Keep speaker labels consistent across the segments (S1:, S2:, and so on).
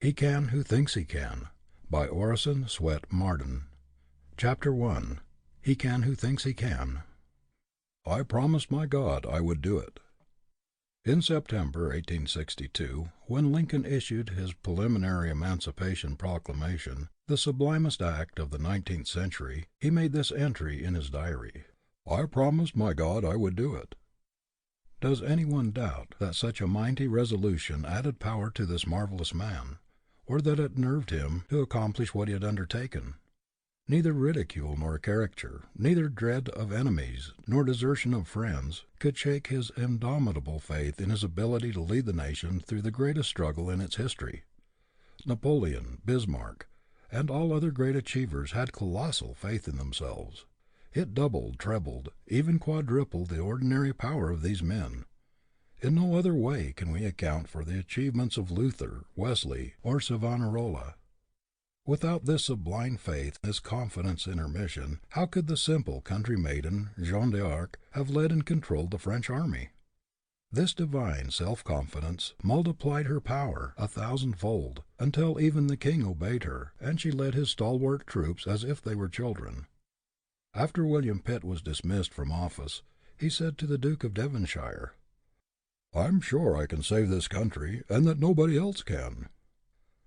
S1: He Can Who Thinks He Can, by Orison Swett Marden. Chapter 1. He Can Who Thinks He Can. I promised my God I would do it. In September 1862, when Lincoln issued his preliminary Emancipation Proclamation, the sublimest act of the 19th century, he made this entry in his diary: I promised my God I would do it. Does anyone doubt that such a mighty resolution added power to this marvelous man, or that it nerved him to accomplish what he had undertaken? Neither ridicule nor caricature, neither dread of enemies nor desertion of friends, could shake his indomitable faith in his ability to lead the nation through the greatest struggle in its history. Napoleon, Bismarck, and all other great achievers had colossal faith in themselves. It doubled, trebled, even quadrupled the ordinary power of these men. In no other way can we account for the achievements of Luther, Wesley, or Savonarola. Without this sublime faith, this confidence in her mission, how could the simple country maiden, Jeanne d'Arc, have led and controlled the French army? This divine self-confidence multiplied her power 1,000-fold, until even the king obeyed her, and she led his stalwart troops as if they were children. After William Pitt was dismissed from office, he said to the Duke of Devonshire, "I'm sure I can save this country, and that nobody else can."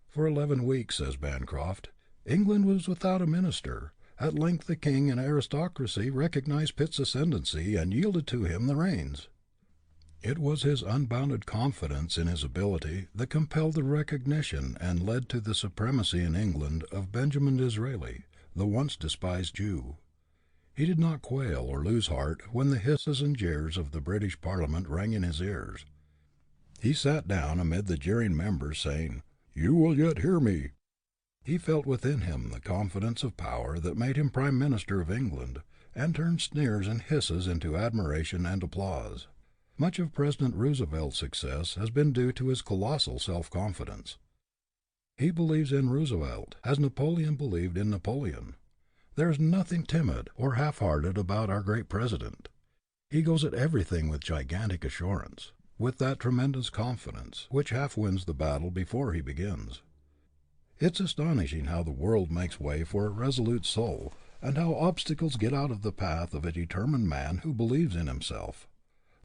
S1: For 11 weeks, says Bancroft, England was without a minister. At length the king and aristocracy recognized Pitt's ascendancy and yielded to him the reins. It was his unbounded confidence in his ability that compelled the recognition and led to the supremacy in England of Benjamin Disraeli, the once despised Jew. He did not quail or lose heart when the hisses and jeers of the British Parliament rang in his ears. He sat down amid the jeering members, saying, "You will yet hear me." He felt within him the confidence of power that made him Prime Minister of England, and turned sneers and hisses into admiration and applause. Much of President Roosevelt's success has been due to his colossal self-confidence. He believes in Roosevelt as Napoleon believed in Napoleon. There is nothing timid or half-hearted about our great president. He goes at everything with gigantic assurance, with that tremendous confidence which half wins the battle before he begins. It's astonishing how the world makes way for a resolute soul, and how obstacles get out of the path of a determined man who believes in himself.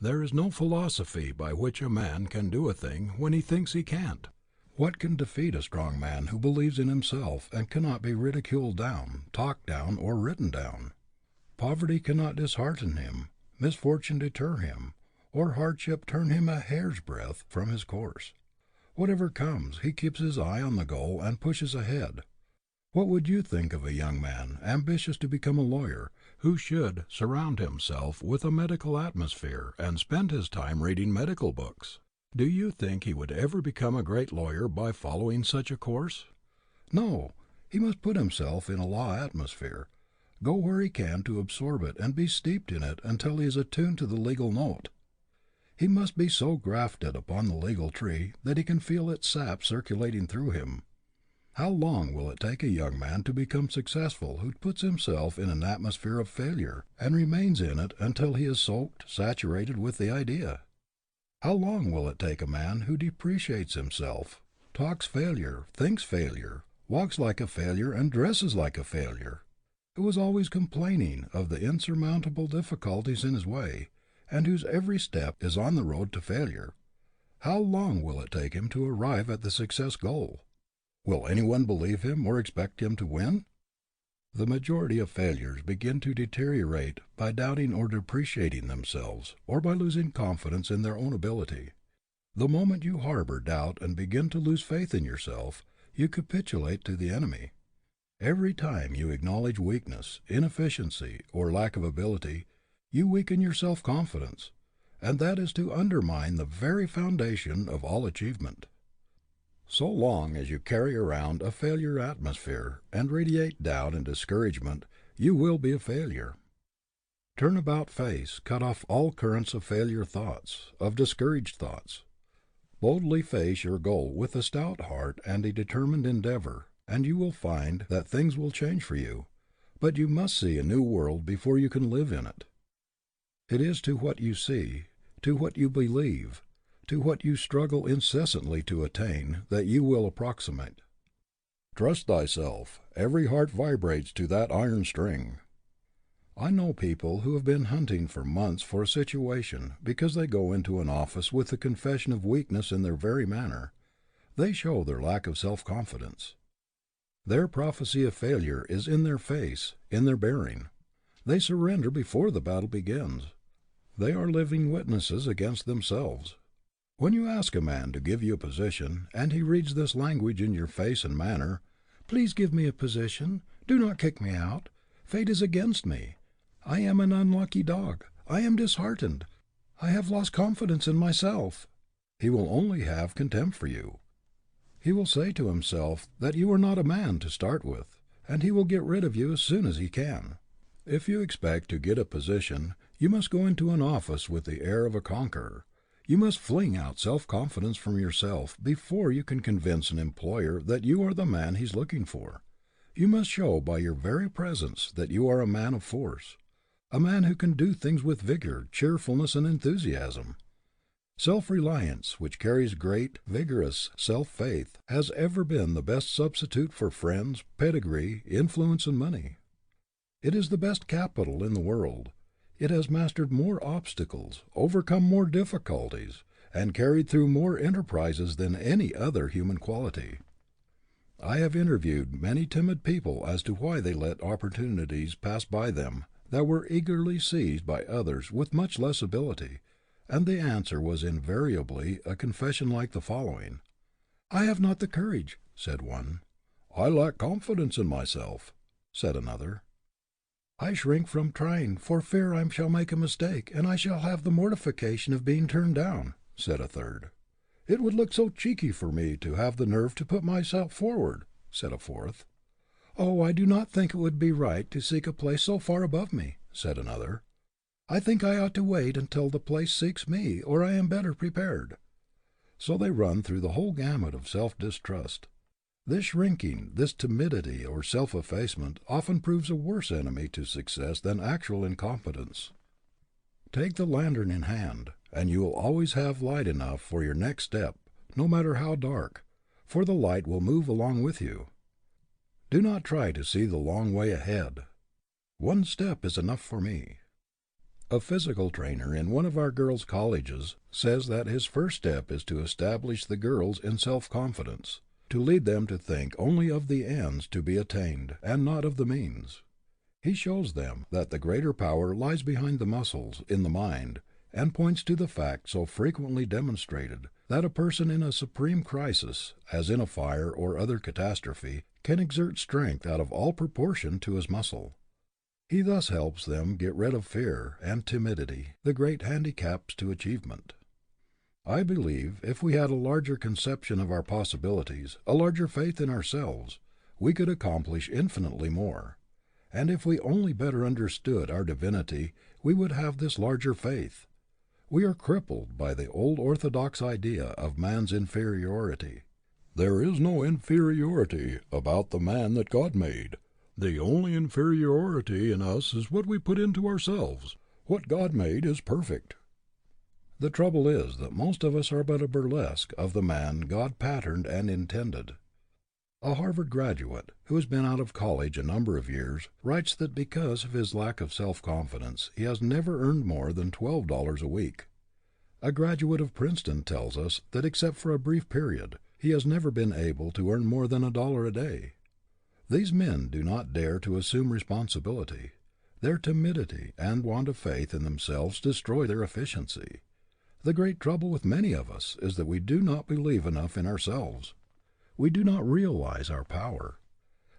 S1: There is no philosophy by which a man can do a thing when he thinks he can't. What can defeat a strong man who believes in himself and cannot be ridiculed down, talked down, or written down? Poverty cannot dishearten him, misfortune deter him, or hardship turn him a hair's breadth from his course. Whatever comes, he keeps his eye on the goal and pushes ahead. What would you think of a young man, ambitious to become a lawyer, who should surround himself with a medical atmosphere and spend his time reading medical books? Do you think he would ever become a great lawyer by following such a course? No, he must put himself in a law atmosphere, go where he can to absorb it and be steeped in it until he is attuned to the legal note. He must be so grafted upon the legal tree that he can feel its sap circulating through him. How long will it take a young man to become successful who puts himself in an atmosphere of failure and remains in it until he is soaked, saturated with the idea? How long will it take a man who depreciates himself, talks failure, thinks failure, walks like a failure and dresses like a failure, who is always complaining of the insurmountable difficulties in his way, and whose every step is on the road to failure? How long will it take him to arrive at the success goal? Will anyone believe him or expect him to win? The majority of failures begin to deteriorate by doubting or depreciating themselves, or by losing confidence in their own ability. The moment you harbor doubt and begin to lose faith in yourself, you capitulate to the enemy. Every time you acknowledge weakness, inefficiency, or lack of ability, you weaken your self-confidence, and that is to undermine the very foundation of all achievement. So long as you carry around a failure atmosphere and radiate doubt and discouragement, you will be a failure. Turn about face, cut off all currents of failure thoughts, of discouraged thoughts. Boldly face your goal with a stout heart and a determined endeavor, and you will find that things will change for you. But you must see a new world before you can live in it. It is to what you see, to what you believe, to what you struggle incessantly to attain, that you will approximate. Trust thyself. Every heart vibrates to that iron string. I know people who have been hunting for months for a situation because they go into an office with the confession of weakness in their very manner. They show their lack of self-confidence. Their prophecy of failure is in their face, in their bearing. They surrender before the battle begins. They are living witnesses against themselves. When you ask a man to give you a position, and he reads this language in your face and manner, "Please give me a position. Do not kick me out. Fate is against me. I am an unlucky dog. I am disheartened. I have lost confidence in myself," he will only have contempt for you. He will say to himself that you are not a man to start with, and he will get rid of you as soon as he can. If you expect to get a position, you must go into an office with the air of a conqueror. You must fling out self-confidence from yourself before you can convince an employer that you are the man he is looking for. You must show by your very presence that you are a man of force, a man who can do things with vigor, cheerfulness, and enthusiasm. Self-reliance, which carries great, vigorous self-faith, has ever been the best substitute for friends, pedigree, influence, and money. It is the best capital in the world. It has mastered more obstacles, overcome more difficulties, and carried through more enterprises than any other human quality. I have interviewed many timid people as to why they let opportunities pass by them that were eagerly seized by others with much less ability, and the answer was invariably a confession like the following. "I have not the courage," said one. "I lack confidence in myself," said another. "I shrink from trying for fear I shall make a mistake, and I shall have the mortification of being turned down," said a third. "It would look so cheeky for me to have the nerve to put myself forward," said a fourth. "Oh, I do not think it would be right to seek a place so far above me," said another. "I think I ought to wait until the place seeks me, or I am better prepared." So they run through the whole gamut of self-distrust. This shrinking, this timidity or self-effacement often proves a worse enemy to success than actual incompetence. Take the lantern in hand, and you will always have light enough for your next step, no matter how dark, for the light will move along with you. Do not try to see the long way ahead. One step is enough for me. A physical trainer in one of our girls' colleges says that his first step is to establish the girls in self-confidence, to lead them to think only of the ends to be attained and not of the means. He shows them that the greater power lies behind the muscles, in the mind, and points to the fact so frequently demonstrated, that a person in a supreme crisis, as in a fire or other catastrophe, can exert strength out of all proportion to his muscle. He thus helps them get rid of fear and timidity, the great handicaps to achievement. I believe if we had a larger conception of our possibilities, a larger faith in ourselves, we could accomplish infinitely more. And if we only better understood our divinity, we would have this larger faith. We are crippled by the old orthodox idea of man's inferiority. There is no inferiority about the man that God made. The only inferiority in us is what we put into ourselves. What God made is perfect. The trouble is that most of us are but a burlesque of the man God patterned and intended. A Harvard graduate, who has been out of college a number of years, writes that because of his lack of self-confidence he has never earned more than $12 a week. A graduate of Princeton tells us that except for a brief period, he has never been able to earn more than $1 a day. These men do not dare to assume responsibility. Their timidity and want of faith in themselves destroy their efficiency. The great trouble with many of us is that we do not believe enough in ourselves. We do not realize our power.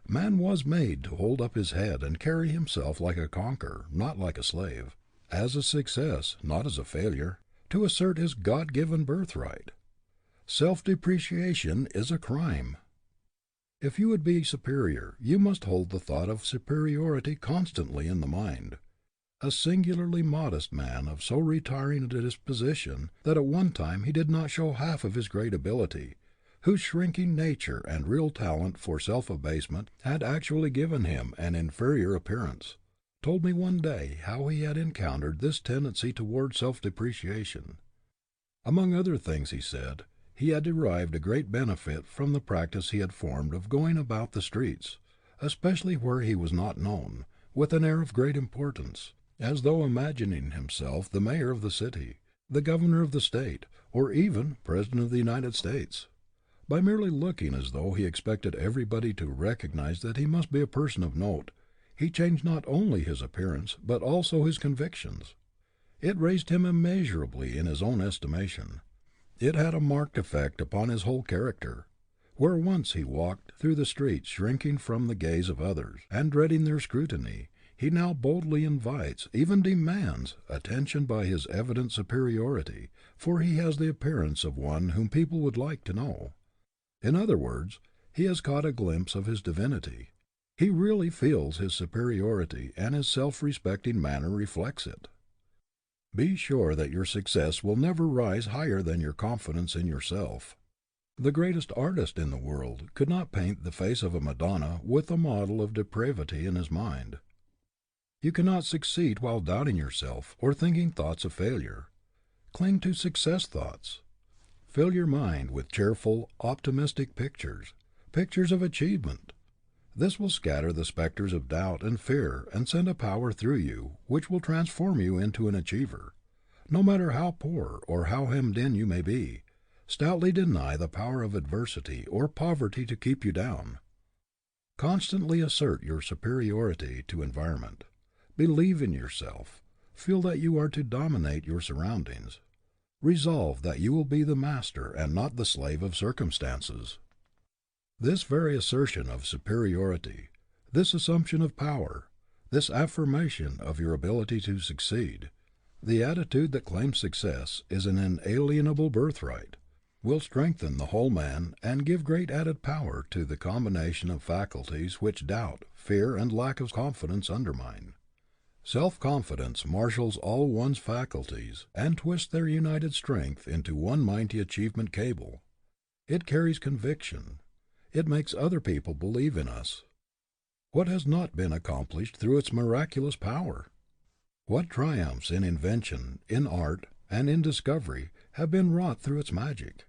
S1: Man was made to hold up his head and carry himself like a conqueror, not like a slave, as a success, not as a failure, to assert his God-given birthright. Self-depreciation is a crime. If you would be superior, you must hold the thought of superiority constantly in the mind. A singularly modest man of so retiring a disposition that at one time he did not show half of his great ability, whose shrinking nature and real talent for self-abasement had actually given him an inferior appearance, told me one day how he had encountered this tendency toward self-depreciation. Among other things, he said, he had derived a great benefit from the practice he had formed of going about the streets, especially where he was not known, with an air of great importance, as though imagining himself the mayor of the city, the governor of the state, or even president of the United States. By merely looking as though he expected everybody to recognize that he must be a person of note, he changed not only his appearance, but also his convictions. It raised him immeasurably in his own estimation. It had a marked effect upon his whole character. Where once he walked through the streets shrinking from the gaze of others, and dreading their scrutiny, he now boldly invites, even demands, attention by his evident superiority, for he has the appearance of one whom people would like to know. In other words, he has caught a glimpse of his divinity. He really feels his superiority, and his self-respecting manner reflects it. Be sure that your success will never rise higher than your confidence in yourself. The greatest artist in the world could not paint the face of a Madonna with a model of depravity in his mind. You cannot succeed while doubting yourself or thinking thoughts of failure. Cling to success thoughts. Fill your mind with cheerful, optimistic pictures, pictures of achievement. This will scatter the specters of doubt and fear and send a power through you which will transform you into an achiever. No matter how poor or how hemmed in you may be, stoutly deny the power of adversity or poverty to keep you down. Constantly assert your superiority to environment. Believe in yourself. Feel that you are to dominate your surroundings. Resolve that you will be the master and not the slave of circumstances. This very assertion of superiority, this assumption of power, this affirmation of your ability to succeed, the attitude that claims success is an inalienable birthright, will strengthen the whole man and give great added power to the combination of faculties which doubt, fear, and lack of confidence undermine. Self-confidence marshals all one's faculties and twists their united strength into one mighty achievement cable. It carries conviction. It makes other people believe in us. What has not been accomplished through its miraculous power? What triumphs in invention, in art, and in discovery have been wrought through its magic?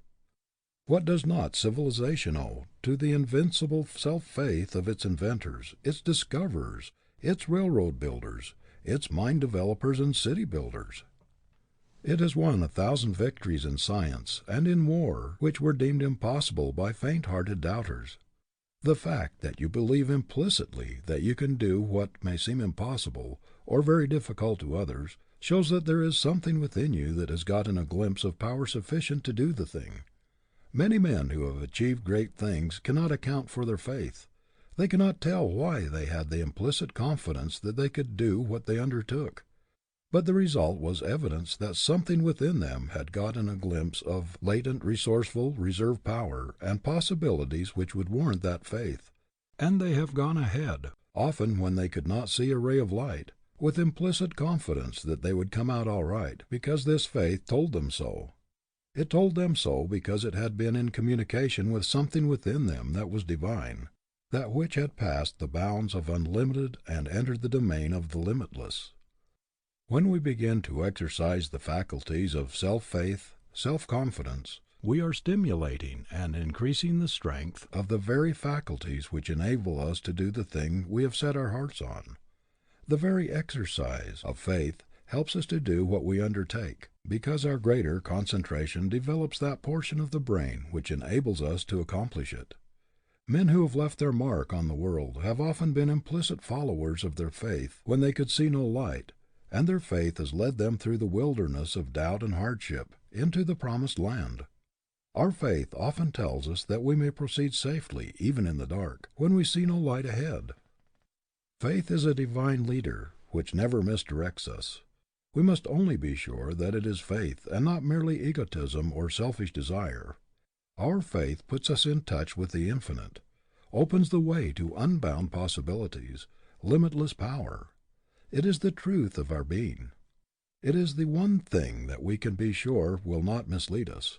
S1: What does not civilization owe to the invincible self-faith of its inventors, its discoverers, its railroad builders, its mine developers and city builders? It has won 1,000 victories in science and in war which were deemed impossible by faint-hearted doubters. The fact that you believe implicitly that you can do what may seem impossible or very difficult to others shows that there is something within you that has gotten a glimpse of power sufficient to do the thing. Many men who have achieved great things cannot account for their faith. They cannot tell why they had the implicit confidence that they could do what they undertook. But the result was evidence that something within them had gotten a glimpse of latent, resourceful, reserve power and possibilities which would warrant that faith, and they have gone ahead, often when they could not see a ray of light, with implicit confidence that they would come out all right, because this faith told them so. It told them so because it had been in communication with something within them that was divine, that which had passed the bounds of unlimited and entered the domain of the limitless. When we begin to exercise the faculties of self-faith, self-confidence, we are stimulating and increasing the strength of the very faculties which enable us to do the thing we have set our hearts on. The very exercise of faith helps us to do what we undertake, because our greater concentration develops that portion of the brain which enables us to accomplish it. Men who have left their mark on the world have often been implicit followers of their faith when they could see no light, and their faith has led them through the wilderness of doubt and hardship into the promised land. Our faith often tells us that we may proceed safely even in the dark, when we see no light ahead. Faith is a divine leader which never misdirects us. We must only be sure that it is faith and not merely egotism or selfish desire. Our faith puts us in touch with the infinite, opens the way to unbound possibilities, limitless power. It is the truth of our being. It is the one thing that we can be sure will not mislead us.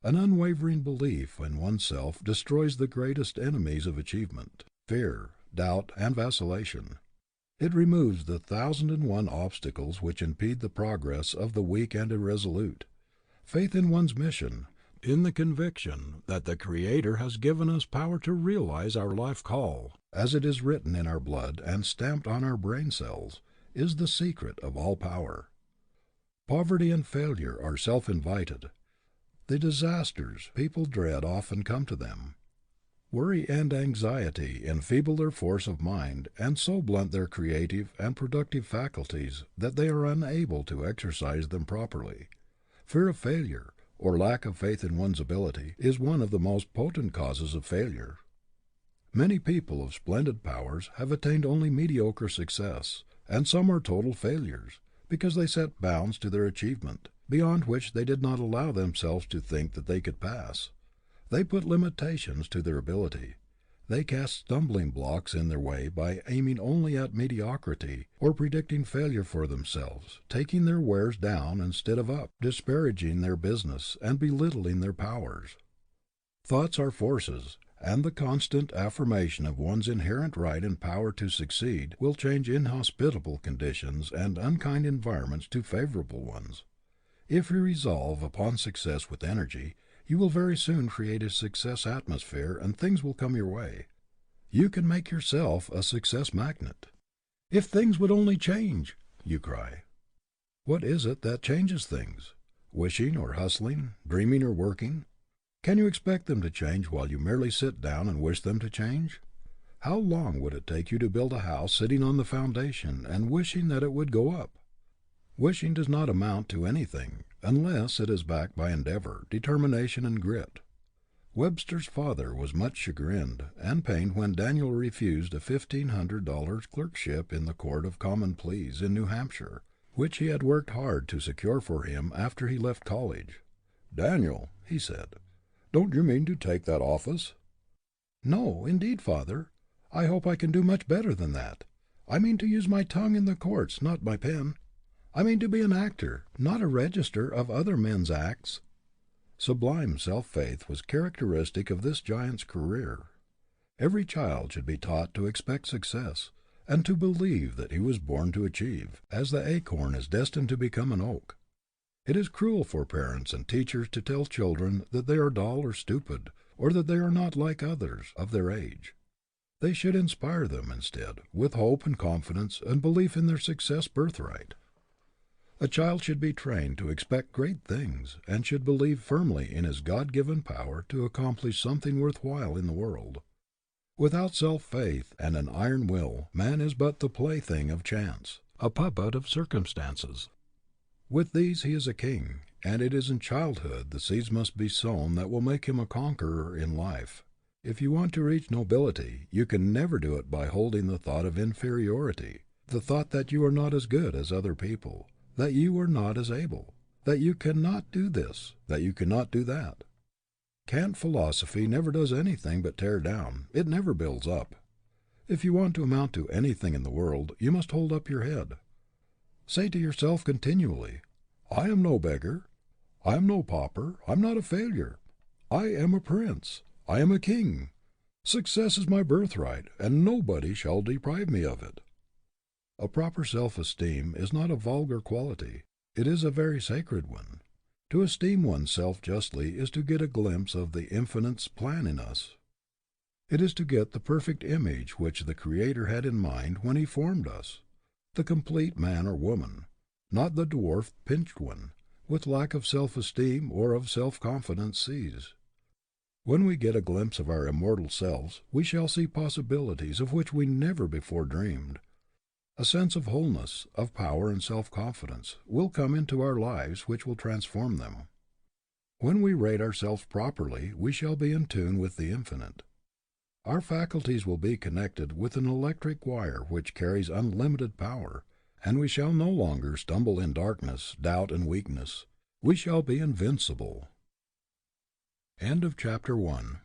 S1: An unwavering belief in oneself destroys the greatest enemies of achievement, fear, doubt, and vacillation. It removes the 1,001 obstacles which impede the progress of the weak and irresolute. faith in one's mission, in the conviction that the Creator has given us power to realize our life call, as it is written in our blood and stamped on our brain cells, is the secret of all power. Poverty and failure are self-invited. The disasters people dread often come to them. Worry and anxiety enfeeble their force of mind and so blunt their creative and productive faculties that they are unable to exercise them properly. Fear of failure, or lack of faith in one's ability, is one of the most potent causes of failure. Many people of splendid powers have attained only mediocre success, and some are total failures, because they set bounds to their achievement, beyond which they did not allow themselves to think that they could pass. They put limitations to their ability. They cast stumbling blocks in their way by aiming only at mediocrity, or predicting failure for themselves, taking their wares down instead of up, disparaging their business, and belittling their powers. Thoughts are forces, and the constant affirmation of one's inherent right and power to succeed will change inhospitable conditions and unkind environments to favorable ones. If you resolve upon success with energy, you will very soon create a success atmosphere and things will come your way. You can make yourself a success magnet. If things would only change, you cry. What is it that changes things? Wishing or hustling, dreaming or working? Can you expect them to change while you merely sit down and wish them to change? How long would it take you to build a house sitting on the foundation and wishing that it would go up? Wishing does not amount to anything unless it is backed by endeavor, determination, and grit. Webster's father was much chagrined and pained when Daniel refused a $1,500 clerkship in the Court of Common Pleas in New Hampshire, which he had worked hard to secure for him after he left college. "Daniel," he said, "don't you mean to take that office?" "No, indeed, father. I hope I can do much better than that. I mean to use my tongue in the courts, not my pen. I mean to be an actor, not a register of other men's acts." Sublime self-faith was characteristic of this giant's career. Every child should be taught to expect success, and to believe that he was born to achieve, as the acorn is destined to become an oak. It is cruel for parents and teachers to tell children that they are dull or stupid, or that they are not like others of their age. They should inspire them, instead, with hope and confidence and belief in their success birthright. A child should be trained to expect great things, and should believe firmly in his God-given power to accomplish something worthwhile in the world. Without self-faith and an iron will, man is but the plaything of chance, a puppet of circumstances. With these he is a king, and it is in childhood the seeds must be sown that will make him a conqueror in life. If you want to reach nobility, you can never do it by holding the thought of inferiority, the thought that you are not as good as other people, that you are not as able, that you cannot do this, that you cannot do that. Cant philosophy never does anything but tear down. It never builds up. If you want to amount to anything in the world, you must hold up your head. Say to yourself continually, "I am no beggar. I am no pauper. I am not a failure. I am a prince. I am a king. Success is my birthright, and nobody shall deprive me of it." A proper self-esteem is not a vulgar quality. It is a very sacred one. To esteem oneself justly is to get a glimpse of the Infinite's plan in us. It is to get the perfect image which the Creator had in mind when He formed us, the complete man or woman, not the dwarfed, pinched one, with lack of self-esteem or of self-confidence seized. When we get a glimpse of our immortal selves, we shall see possibilities of which we never before dreamed. A sense of wholeness, of power and self-confidence, will come into our lives which will transform them. When we rate ourselves properly, we shall be in tune with the Infinite. Our faculties will be connected with an electric wire which carries unlimited power, and we shall no longer stumble in darkness, doubt, and weakness. We shall be invincible. End of chapter 1.